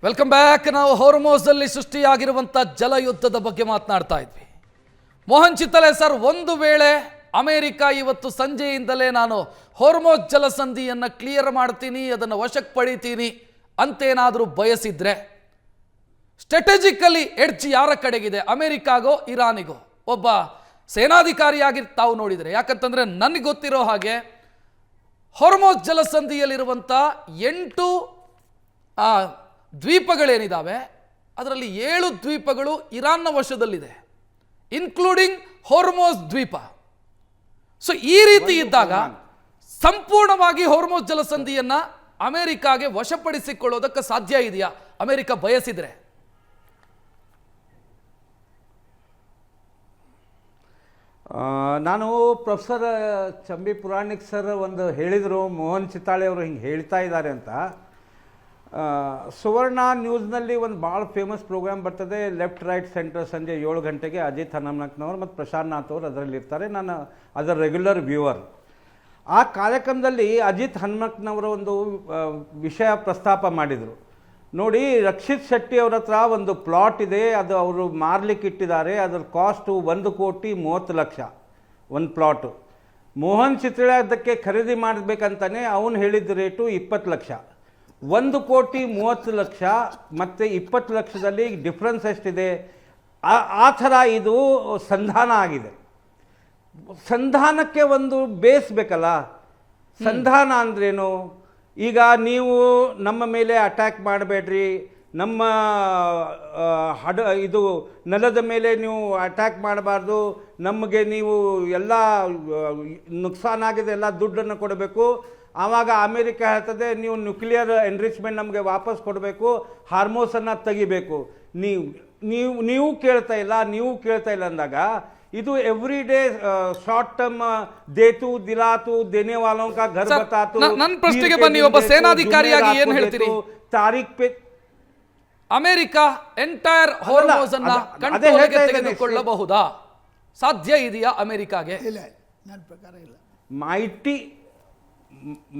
Welcome back. ನಾವು ಹೊರ್ಮೋಸಲ್ಲಿ ಸೃಷ್ಟಿಯಾಗಿರುವಂಥ ಜಲಯುದ್ಧದ ಬಗ್ಗೆ ಮಾತನಾಡ್ತಾ ಇದ್ವಿ. ಮೋಹನ್ ಚಿತ್ತಲೆ ಸರ್, ಒಂದು ವೇಳೆ ಅಮೆರಿಕ ಇವತ್ತು ಸಂಜೆಯಿಂದಲೇ ನಾನು ಹೊರ್ಮೋಸ್ ಜಲಸಂಧಿಯನ್ನು ಕ್ಲಿಯರ್ ಮಾಡ್ತೀನಿ, ಅದನ್ನು ವಶಕ್ಕೆ ಪಡಿತೀನಿ ಅಂತೇನಾದರೂ ಬಯಸಿದ್ರೆ ಸ್ಟ್ರಾಟಜಿಕಲಿ ಎಡ್ಜ್ ಯಾರ ಕಡೆಗಿದೆ, ಅಮೆರಿಕಾಗೋ ಇರಾನಿಗೋ? ಒಬ್ಬ ಸೇನಾಧಿಕಾರಿಯಾಗಿ ತಾವು ನೋಡಿದರೆ, ಯಾಕಂತಂದರೆ ನನಗೆ ಗೊತ್ತಿರೋ ಹಾಗೆ ಹೊರ್ಮೋಸ್ ಜಲಸಂಧಿಯಲ್ಲಿರುವಂಥ 8 ದ್ವೀಪಗಳೇನಿದ್ದಾವೆ ಅದರಲ್ಲಿ 7 ದ್ವೀಪಗಳು ಇರಾನ್ನ ವಶದಲ್ಲಿದೆ, ಇನ್ಕ್ಲೂಡಿಂಗ್ ಹೊರ್ಮೋಸ್ ದ್ವೀಪ. ಸೊ ಈ ರೀತಿ ಇದ್ದಾಗ ಸಂಪೂರ್ಣವಾಗಿ ಹೊರ್ಮೋಸ್ ಜಲಸಂಧಿಯನ್ನ ಅಮೆರಿಕಾಗೆ ವಶಪಡಿಸಿಕೊಳ್ಳೋದಕ್ಕೆ ಸಾಧ್ಯ ಇದೆಯಾ ಅಮೆರಿಕ ಬಯಸಿದ್ರೆ? ನಾನು ಪ್ರೊಫೆಸರ್ ಚಂಬಿ ಪುರಾಣಿಕ್ ಸರ್ ಒಂದು ಹೇಳಿದರು, ಮೋಹನ್ ಚಿತ್ತಾಳೆ ಅವರು ಹಿಂಗೆ ಹೇಳ್ತಾ ಇದ್ದಾರೆ ಅಂತ. ಸುವರ್ಣ ನ್ಯೂಸ್ನಲ್ಲಿ ಒಂದು ಭಾಳ ಫೇಮಸ್ ಪ್ರೋಗ್ರಾಮ್ ಬರ್ತದೆ, ಲೆಫ್ಟ್ ರೈಟ್ ಸೆಂಟರ್, ಸಂಜೆ 7 ಗಂಟೆಗೆ. ಅಜಿತ್ ಹನುಮನಕ್ನವರು ಮತ್ತು ಪ್ರಶಾಂತ್ ನಾಥ್ ಅವರು ಅದರಲ್ಲಿರ್ತಾರೆ. ನಾನು ಅದರ ರೆಗ್ಯುಲರ್ ವ್ಯೂವರ್. ಆ ಕಾರ್ಯಕ್ರಮದಲ್ಲಿ ಅಜಿತ್ ಹನುಮಕ್ನವರ ಒಂದು ವಿಷಯ ಪ್ರಸ್ತಾಪ ಮಾಡಿದರು. ನೋಡಿ, ರಕ್ಷಿತ್ ಶೆಟ್ಟಿ ಅವ್ರ ಹತ್ರ ಒಂದು ಪ್ಲಾಟ್ ಇದೆ, ಅದು ಅವರು ಮಾರ್ಲಿಕ್ಕೆ ಇಟ್ಟಿದ್ದಾರೆ. ಅದರ ಕಾಸ್ಟು 1,30,30,00,000 ಒಂದು ಪ್ಲಾಟು. ಮೋಹನ್ ಚಿತ್ರಳೆ ಅದಕ್ಕೆ ಖರೀದಿ ಮಾಡಬೇಕಂತಾನೆ ಅವನು ಹೇಳಿದ ರೇಟು 20 ಲಕ್ಷ. 1,30,30,00,000 ಮತ್ತು 20 ಲಕ್ಷದಲ್ಲಿ ಡಿಫ್ರೆನ್ಸ್ ಎಷ್ಟಿದೆ? ಆ ಥರ ಇದು ಸಂಧಾನ ಆಗಿದೆ. ಸಂಧಾನಕ್ಕೆ ಒಂದು ಬೇಸ್ ಬೇಕಲ್ಲ. ಸಂಧಾನ ಅಂದ್ರೇನು? ಈಗ ನೀವು ನಮ್ಮ ಮೇಲೆ ಅಟ್ಯಾಕ್ ಮಾಡಬೇಡ್ರಿ, ನಮ್ಮ ಇದು ನೆಲದ ಮೇಲೆ ನೀವು ಅಟ್ಯಾಕ್ ಮಾಡಬಾರ್ದು, ನಮಗೆ ನೀವು ಎಲ್ಲ ನುಕ್ಸಾನಾಗಿದೆ ಎಲ್ಲ ದುಡ್ಡನ್ನು ಕೊಡಬೇಕು. ಆವಾಗ ಅಮೇರಿಕ ಹೇಳ್ತದೆ, ನೀವು ನ್ಯೂಕ್ಲಿಯರ್ ಎನ್ರಿಚ್ಮೆಂಟ್ ನಮಗೆ ವಾಪಸ್ ಕೊಡಬೇಕು, ಹಾರ್ಮೋಸನ್ನು ತೆಗಿಬೇಕು. ನೀವು ಕೇಳ್ತಾ ಇಲ್ಲ ಅಂದಾಗ ಇದು ಎವ್ರಿ ಡೇ ಶಾರ್ಟ್ ಟರ್ಮ್ ದೇತು ದಿಲಾತು ದೇನೆ ವಾಲೋं का घर बताತು. ನನ್ನ ಪ್ರಶ್ನೆಗೆ ಬನ್ನಿ, ಒಬ್ಬ ಸೇನಾಧಿಕಾರಿಯಾಗಿ ಏನು ಹೇಳ್ತೀರಿ? ತಾರೀಖ್ ಪೇ ಅಮೆರಿಕ ಎಂಟೈರ್ ಹೊರ್ಮೋಸ್ ಅನ್ನು ಕಂಟ್ರೋಲ್ಗೆ ತೆಗೆದುಕೊಳ್ಳಬಹುದಾ? ಸಾಧ್ಯ ಇದೆಯಾ ಅಮೆರಿಕಾಗೆ? ಇಲ್ಲ, ನನ್ನ ಪ್ರಕಾರ ಇಲ್ಲ.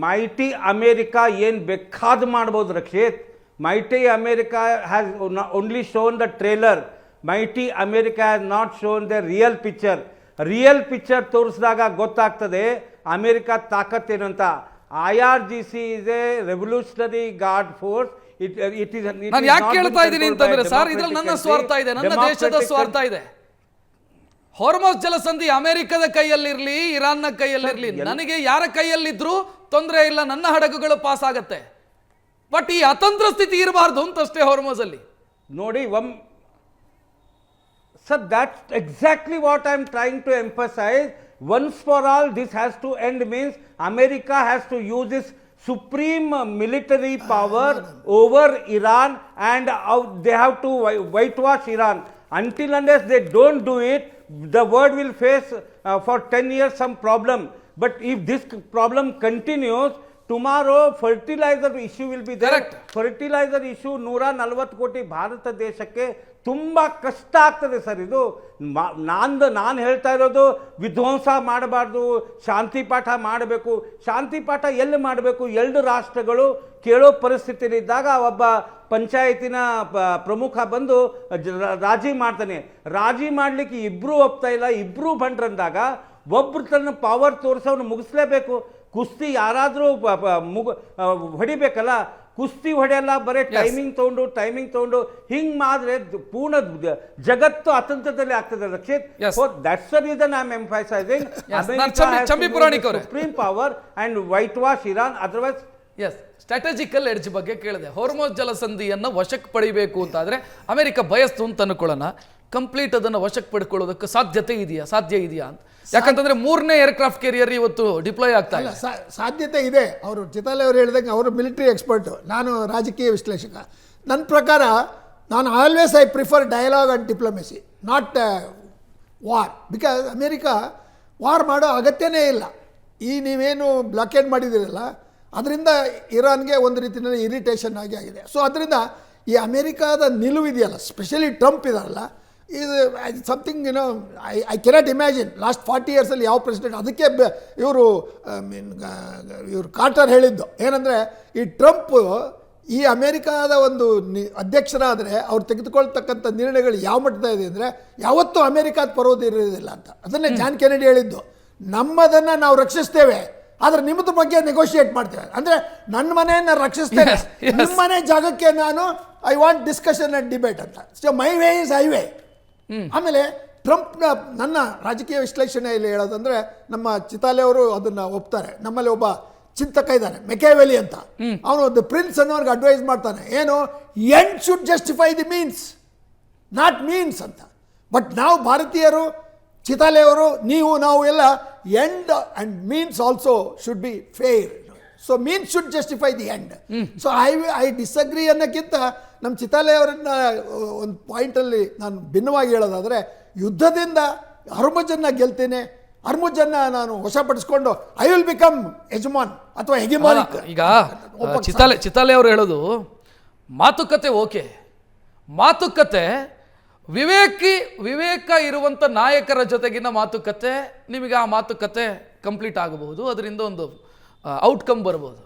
ಮೈಟಿ ಅಮೇರಿಕಾ ಏನು ಬೇಕಾದ್ ಮಾಡ್ಬೋದು Rakshit. Mighty America has only shown the trailer. Mighty America has not shown the real picture ತೋರಿಸಿದಾಗ ಗೊತ್ತಾಗ್ತದೆ ಅಮೇರಿಕಾ ತಾಕತ್ತೇನು ಅಂತ. IRGC is a revolutionary guard force. ನಾನು ಯಾಕೆ ಕೇಳ್ತಾ ಇದ್ದೀನಿ ಅಂತಂದ್ರೆ ಸರ್, ಇದ್ರಲ್ಲಿ ನನ್ನ ಸ್ವಾರ್ಥ ಇದೆ, ನನ್ನ ದೇಶದ ಸ್ವಾರ್ಥ ಇದೆ. ಹೊರ್ಮೋಸ್ ಜಲಸಂಧಿ ಅಮೆರಿಕದ ಕೈಯಲ್ಲಿರಲಿ, ಇರಾನ್ನ ಕೈಯಲ್ಲಿರಲಿ, ನನಗೆ ಯಾರ ಕೈಯಲ್ಲಿದ್ರೂ ತೊಂದರೆ ಇಲ್ಲ, ನನ್ನ ಹಡಗುಗಳು ಪಾಸ್ ಆಗತ್ತೆ. ಬಟ್ ಈ ಅತಂತ್ರ ಸ್ಥಿತಿ ಇರಬಾರ್ದು ಅಂತಷ್ಟೇ ಹೊರ್ಮೋಸ್ ಅಲ್ಲಿ. ನೋಡಿ, sir, that's exactly what I'm trying to emphasize. Once for all, this has to end. Means America has to use its supreme military power over Iran, and they have to whitewash Iran. Until unless they don't do it, the world will face for 10 years some problem. But if this problem continues, tomorrow fertilizer issue will be there. Correct. Fertilizer issue 140 ಕೋಟಿ ಭಾರತ ದೇಶಕ್ಕೆ ತುಂಬ ಕಷ್ಟ ಆಗ್ತದೆ sir. ಇದು ನಾನು ಹೇಳ್ತಾ ಇರೋದು ವಿಧ್ವಂಸ ಮಾಡಬಾರ್ದು, ಶಾಂತಿ ಪಾಠ ಮಾಡಬೇಕು. ಶಾಂತಿ ಪಾಠ ಎಲ್ಲಿ ಮಾಡಬೇಕು? 2 ರಾಷ್ಟ್ರಗಳು ಕೇಳೋ ಪರಿಸ್ಥಿತಿಯಲ್ಲಿದ್ದಾಗ ಒಬ್ಬ ಪಂಚಾಯತಿನ ಪ್ರಮುಖ ಬಂದು ರಾಜಿ ಮಾಡ್ತಾನೆ. ರಾಜಿ ಮಾಡಲಿಕ್ಕೆ ಇಬ್ಬರೂ ಒಪ್ತಾ ಇಲ್ಲ, ಇಬ್ಬರೂ ಬಂದ್ರಂದಾಗ ಒಬ್ರು ತನ್ನ ಪವರ್ ತೋರಿಸೋನು ಮುಗಿಸ್ಲೇಬೇಕು. ಕುಸ್ತಿ ಯಾರಾದರೂ ಹೊಡಿಬೇಕಲ್ಲ, ಕುಸ್ತಿ ಹೊಡೆಯಲ್ಲ, ಬರೀ ಟೈಮಿಂಗ್ ತಗೊಂಡು ಹಿಂಗೆ ಮಾಡಿದ್ರೆ ಪೂರ್ಣ ಜಗತ್ತು ಅತಂತ್ರದಲ್ಲಿ ಆಗ್ತದೆ Rakshit. That's the reason I am emphasizing supreme power and white wash Iran. Otherwise strategical edge ಬಗ್ಗೆ ಕೇಳಿದೆ. ಹೊರ್ಮೋಸ್ ಜಲಸಂಧಿಯನ್ನು ವಶಕ್ಕೆ ಪಡಿಬೇಕು ಅಂತಾದ್ರೆ ಅಮೆರಿಕ ಬಯಸ್ತು ಅಂತ ಅನ್ಕೊಳ್ಳೋಣ, ಕಂಪ್ಲೀಟ್ ಅದನ್ನು ವಶಕ್ಕೆ ಪಡ್ಕೊಳ್ಳೋದಕ್ಕೆ ಸಾಧ್ಯ ಇದೆಯಾ ಅಂತ. ಯಾಕಂತಂದ್ರೆ 3ನೇ ಏರ್ಕ್ರಾಫ್ಟ್ ಕ್ಯಾರಿಯರ್ ಇವತ್ತು ಡಿಪ್ಲಾಯ್ ಆಗ್ತಾ ಇಲ್ಲ. ಸಾಧ್ಯತೆ ಇದೆ. ಅವರು ಚಿತಾಲೆ ಅವರು ಹೇಳಿದಂಗೆ ಅವರು ಮಿಲಿಟರಿ ಎಕ್ಸ್ಪರ್ಟು, ನಾನು ರಾಜಕೀಯ ವಿಶ್ಲೇಷಕ. ನನ್ನ ಪ್ರಕಾರ ನಾನು always I prefer dialogue and diplomacy, not war. Because America war ಮಾಡೋ ಅಗತ್ಯನೇ ಇಲ್ಲ. ಈ ನೀವೇನು ಬ್ಲಾಕೇಡ್ ಮಾಡಿದ್ದೀರಲ್ಲ, ಅದರಿಂದ ಇರಾನ್ಗೆ ಒಂದು ರೀತಿಯಲ್ಲಿ ಇರಿಟೇಷನ್ ಆಗಿದೆ. ಸೊ ಅದರಿಂದ ಈ ಅಮೇರಿಕಾದ ನಿಲುವಿದೆಯಲ್ಲ, ಸ್ಪೆಷಲಿ ಟ್ರಂಪ್ ಇದಾರಲ್ಲ, ಇದು something I cannot imagine last 40 ಇಯರ್ಸಲ್ಲಿ ಯಾವ ಪ್ರೆಸಿಡೆಂಟ್. ಅದಕ್ಕೆ ಇವರು ಕಾರ್ಟರ್ ಹೇಳಿದ್ದು ಏನಂದರೆ, ಈ ಟ್ರಂಪ್ ಈ ಅಮೆರಿಕಾದ ಒಂದು ಅಧ್ಯಕ್ಷರಾದರೆ ಅವ್ರು ತೆಗೆದುಕೊಳ್ತಕ್ಕಂಥ ನಿರ್ಣಯಗಳು ಯಾವ ಮಟ್ಟದ ಇದೆ ಅಂದರೆ ಯಾವತ್ತೂ ಅಮೆರಿಕಾದ ಪರವಾದ ಇರೋದಿಲ್ಲ ಅಂತ. ಅದನ್ನೇ ಜಾನ್ ಕೆನೆಡಿ ಹೇಳಿದ್ದು, ನಮ್ಮದನ್ನು ನಾವು ರಕ್ಷಿಸ್ತೇವೆ ಆದರೆ ನಿಮ್ಮದ್ರ ಬಗ್ಗೆ ನೆಗೋಷಿಯೇಟ್ ಮಾಡ್ತೇವೆ. ಅಂದರೆ ನನ್ನ ಮನೆಯನ್ನು ರಕ್ಷಿಸ್ತೇನೆ, ನಿಮ್ಮ ಮನೆ ಜಾಗಕ್ಕೆ ನಾನು I want discussion and debate ಅಂತ. So my way is highway. ಆಮೇಲೆ ಟ್ರಂಪ್ನ ನನ್ನ ರಾಜಕೀಯ ವಿಶ್ಲೇಷಣೆಯಲ್ಲಿ ಹೇಳೋದಂದರೆ, ನಮ್ಮ ಚಿತಾಲೆ ಅವರು ಅದನ್ನು ಒಪ್ತಾರೆ. ನಮ್ಮಲ್ಲಿ ಒಬ್ಬ ಚಿಂತಕ ಇದ್ದಾನೆ ಮೆಕ್ಯಾವೆಲಿ ಅಂತ, ಅವನು ದ ಪ್ರಿನ್ಸ್ ಅನ್ನೋರ್ಗೆ ಅಡ್ವೈಸ್ ಮಾಡ್ತಾನೆ, ಏನು end should justify the means not means ಅಂತ. ಬಟ್ ನಾವು ಭಾರತೀಯರು, ಚಿತಾಲೆ ಅವರು, ನಾವು ಎಲ್ಲ end and means also should be fair. So means should justify the end. So I disagree ಅನ್ನೋಕ್ಕಿಂತ ನಮ್ಮ ಚಿತಾಲೆ ಅವರನ್ನ ಒಂದು ಪಾಯಿಂಟಲ್ಲಿ ನಾನು ಭಿನ್ನವಾಗಿ ಹೇಳೋದಾದರೆ, ಯುದ್ಧದಿಂದ ಹರ್ಮುಜನ್ನು ಗೆಲ್ತೇನೆ, ಹರ್ಮುಜನ್ನು ನಾನು ವಶಪಡಿಸ್ಕೊಂಡು ಐ ವಿಲ್ ಬಿಕಮ್ ಯಜಮಾನ್ ಅಥವಾ ಹೆಗೆಮಾನಿಕ್. ಈಗ ಚಿತಾಲೆ ಅವರು ಹೇಳೋದು ಮಾತುಕತೆ ಓಕೆ, ಮಾತುಕತೆ ವಿವೇಕ ಇರುವಂಥ ನಾಯಕರ ಜೊತೆಗಿನ ಮಾತುಕತೆ, ನಿಮಗೆ ಆ ಮಾತುಕತೆ ಕಂಪ್ಲೀಟ್ ಆಗಬಹುದು, ಅದರಿಂದ ಒಂದು ಔಟ್ಕಮ್ ಬರ್ಬೋದು.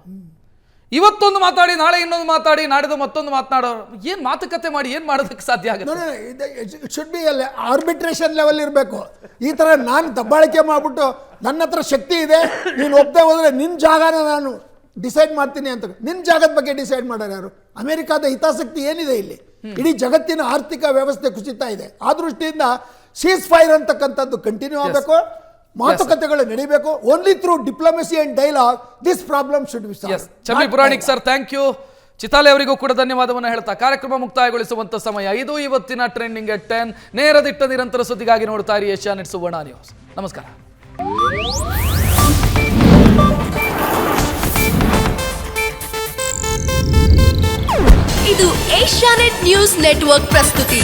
ಇವತ್ತೊಂದು ಮಾತಾಡಿ ನಾಳೆ ಇನ್ನೊಂದು ಮಾತಾಡಿ ನಾಡಿದ್ದು ಮತ್ತೊಂದು ಮಾತನಾಡೋರು ಏನು ಮಾತುಕತೆ ಮಾಡಿ ಏನು ಮಾಡೋದಕ್ಕೆ ಸಾಧ್ಯ ಆಗುತ್ತೆ? It should be arbitration level ಇರಬೇಕು. ಈ ಥರ ನಾನು ದಬ್ಬಾಳಿಕೆ ಮಾಡಿಬಿಟ್ಟು ನನ್ನ ಹತ್ರ ಶಕ್ತಿ ಇದೆ, ನೀನು ಒಪ್ಪದೆ ಹೋದರೆ ನಿನ್ನ ಜಾಗನ ನಾನು ಡಿಸೈಡ್ ಮಾಡ್ತೀನಿ ಅಂತ. ನಿನ್ನ ಜಾಗದ ಬಗ್ಗೆ ಡಿಸೈಡ್ ಮಾಡೋರು ಯಾರು? ಅಮೆರಿಕಾದ ಹಿತಾಸಕ್ತಿ ಏನಿದೆ ಇಲ್ಲಿ? ಇಡೀ ಜಗತ್ತಿನ ಆರ್ಥಿಕ ವ್ಯವಸ್ಥೆ ಕುಸಿತಾ ಇದೆ. ಆ ದೃಷ್ಟಿಯಿಂದ ಸೀಸ್ ಫೈರ್ ಅಂತಕ್ಕಂಥದ್ದು ಕಂಟಿನ್ಯೂ ಆಗಬೇಕು, ಮಾತುಕತೆಗಳು ನಡೀಬೇಕು. Only through diplomacy and dialogue this problem should be solved. Chammi Puranik sir, thank you. Chitale ಅವರಿಗೂ ಕೂಡ ಧನ್ಯವಾದವನ್ನು ಹೇಳ್ತಾ ಕಾರ್ಯಕ್ರಮ ಮುಕ್ತಾಯಗೊಳಿಸುವಂತ ಸಮಯ ಇದು. ಇವತ್ತಿನ ಟ್ರೆಂಡಿಂಗ್ ಎಟ್ 10 ನೇರ ದಿಟ್ಟ ನಿರಂತರ ಸುದ್ದಿಗಾಗಿ ನೋಡ್ತಾ ಇರಿ ಏಷ್ಯಾನೆಟ್ ಸುವರ್ಣ ನ್ಯೂಸ್. ನಮಸ್ಕಾರ. ಇದು ಏಷ್ಯಾನೆಟ್ ನ್ಯೂಸ್ ನೆಟ್ವರ್ಕ್ ಪ್ರಸ್ತುತಿ.